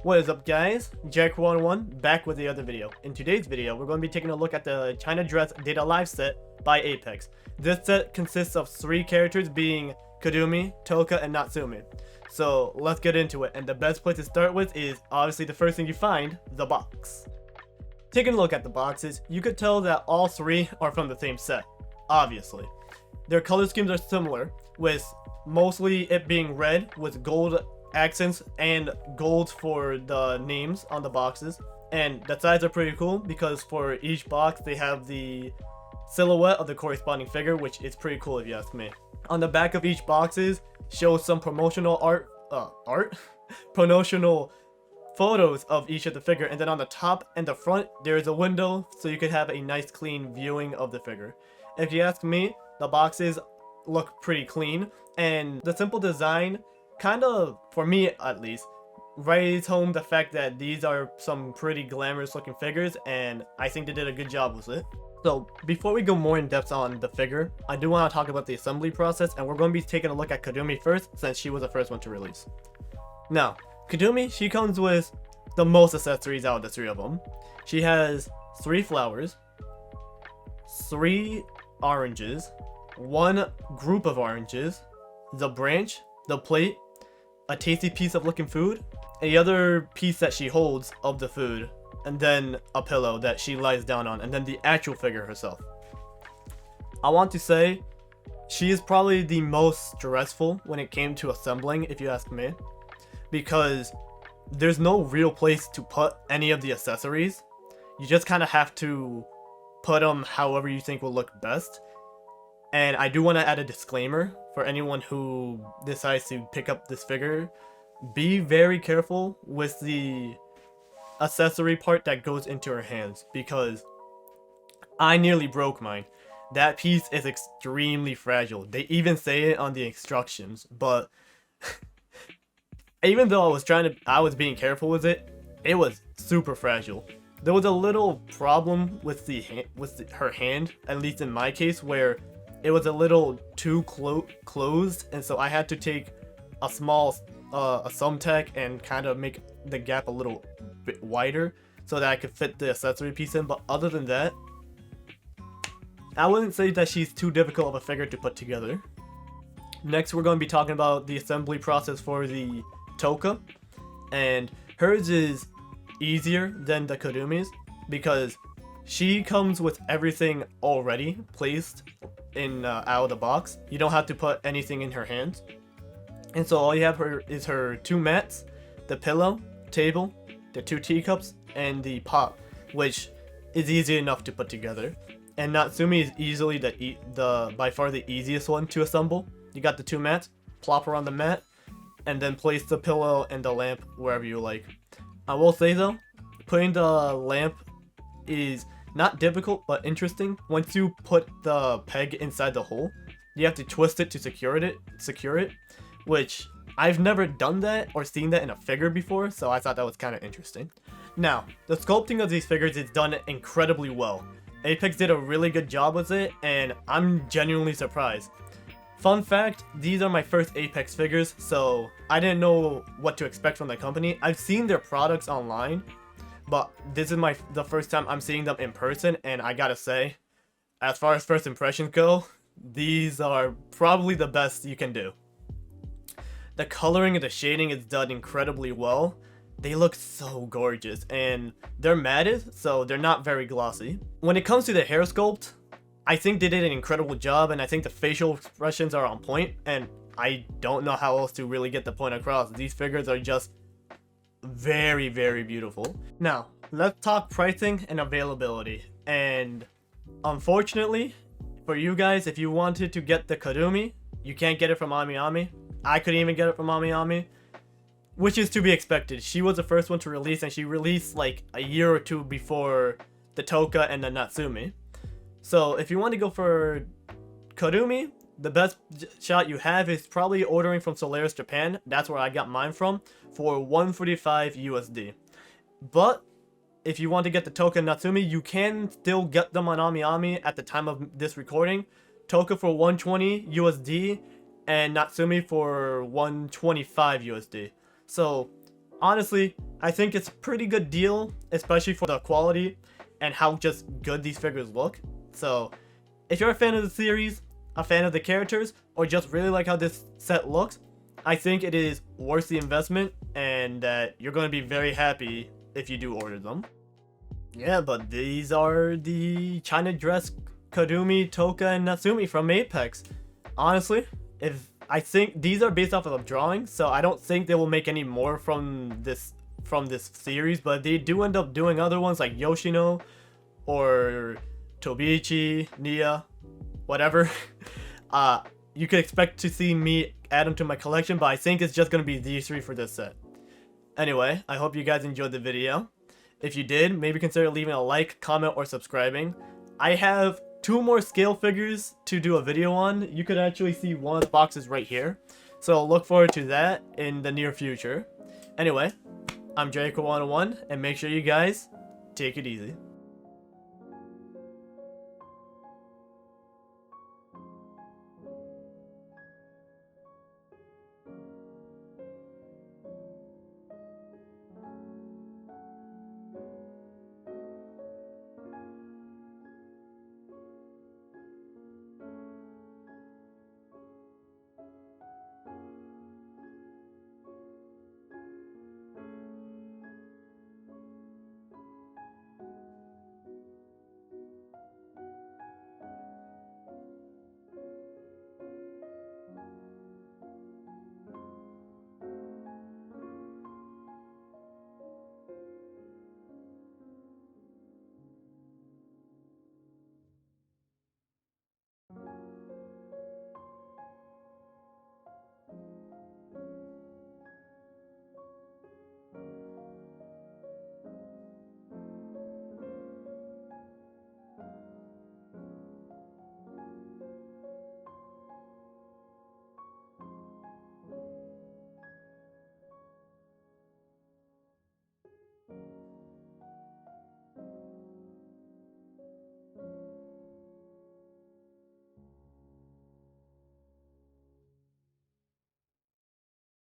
What is up, guys? Jack11 back with the other video. In today's video, we're going to be taking a look at the China Dress Data Live set by Apex. This set consists of 3 characters being Kadumi, Toka, and Natsumi. So let's get into it, and the best place to start with is obviously the first thing you find, the box. Taking a look at the boxes, you could tell that all 3 are from the same set, obviously. Their color schemes are similar, with mostly it being red with gold accents and gold for the names on the boxes, and the sides are pretty cool because for each box they have the silhouette of the corresponding figure, which is pretty cool if you ask me. On the back of each boxes shows some promotional promotional photos of each of the figure, and then on the top and the front there is a window so you could have a nice clean viewing of the figure. If you ask me, the boxes look pretty clean, and the simple design kind of, for me at least, writes home the fact that these are some pretty glamorous looking figures, and I think they did a good job with it. So before we go more in depth on the figure, I do want to talk about the assembly process, and we're going to be taking a look at Kadumi first since she was the first one to release. Now, Kadumi, she comes with the most accessories out of the 3 of them. She has 3 flowers, 3 oranges, 1 group of oranges, the branch, the plate, a tasty piece of looking food, a other piece that she holds of the food, and then a pillow that she lies down on, and then the actual figure herself. I want to say she is probably the most stressful when it came to assembling, if you ask me, because there's no real place to put any of the accessories. You just kind of have to put them however you think will look best. And I do want to add a disclaimer for anyone who decides to pick up this figure. Be very careful with the accessory part that goes into her hands, because I nearly broke mine. That piece is extremely fragile. They even say it on the instructions, but even though I was being careful with it, it was super fragile. There was a little problem with her hand, at least in my case, where it was a little too closed, and so I had to take a small a thumbtack and kind of make the gap a little bit wider so that I could fit the accessory piece in. But other than that, I wouldn't say that she's too difficult of a figure to put together. Next, we're going to be talking about the assembly process for the Toka, and hers is easier than the Kadumi's because she comes with everything already placed in out of the box. You don't have to put anything in her hands, and so all you have is her 2 mats, the pillow, table, the 2 teacups, and the pot, which is easy enough to put together. And Natsumi is easily the by far the easiest one to assemble. You got the 2 mats, plop her on the mat, and then place the pillow and the lamp wherever you like. I will say though, putting the lamp is not difficult, but interesting. Once you put the peg inside the hole, you have to twist it to secure it, which I've never done that or seen that in a figure before, so I thought that was kind of interesting. Now, the sculpting of these figures is done incredibly well. Apex did a really good job with it, and I'm genuinely surprised. Fun fact, these are my first Apex figures, so I didn't know what to expect from the company. I've seen their products online, but this is the first time I'm seeing them in person, and I gotta say, as far as first impressions go, these are probably the best you can do. The coloring and the shading is done incredibly well. They look so gorgeous, and they're matted, so they're not very glossy. When it comes to the hair sculpt, I think they did an incredible job, and I think the facial expressions are on point, and I don't know how else to really get the point across. These figures are just very, very beautiful. Now, let's talk pricing and availability. And unfortunately, for you guys, if you wanted to get the Kadumi, you can't get it from AmiAmi. I couldn't even get it from AmiAmi, which is to be expected. She was the first one to release, and she released like a year or 2 before the Toka and the Natsumi. So if you want to go for Kadumi, the best shot you have is probably ordering from Solaris Japan. That's where I got mine from, for 145 USD. But if you want to get the Toka and Natsumi, you can still get them on AmiAmi at the time of this recording. Toka for 120 USD and Natsumi for 125 USD. So honestly, I think it's a pretty good deal, especially for the quality and how just good these figures look. So if you're a fan of the series, a fan of the characters, or just really like how this set looks, I think it is worth the investment, and that you're going to be very happy if you do order them. Yeah, but these are the China dress Kadumi, Toka, and Natsumi from Apex. Honestly, if I think these are based off of a drawing, so I don't think they will make any more from this series, but they do end up doing other ones like Yoshino or Tobiichi, Nia, whatever. You could expect to see me add them to my collection, but I think it's just going to be these three for this set. Anyway, I hope you guys enjoyed the video. If you did, maybe consider leaving a like, comment, or subscribing. I have 2 more scale figures to do a video on. You could actually see one of the boxes right here. So look forward to that in the near future. Anyway, I'm Jericho101, and make sure you guys take it easy.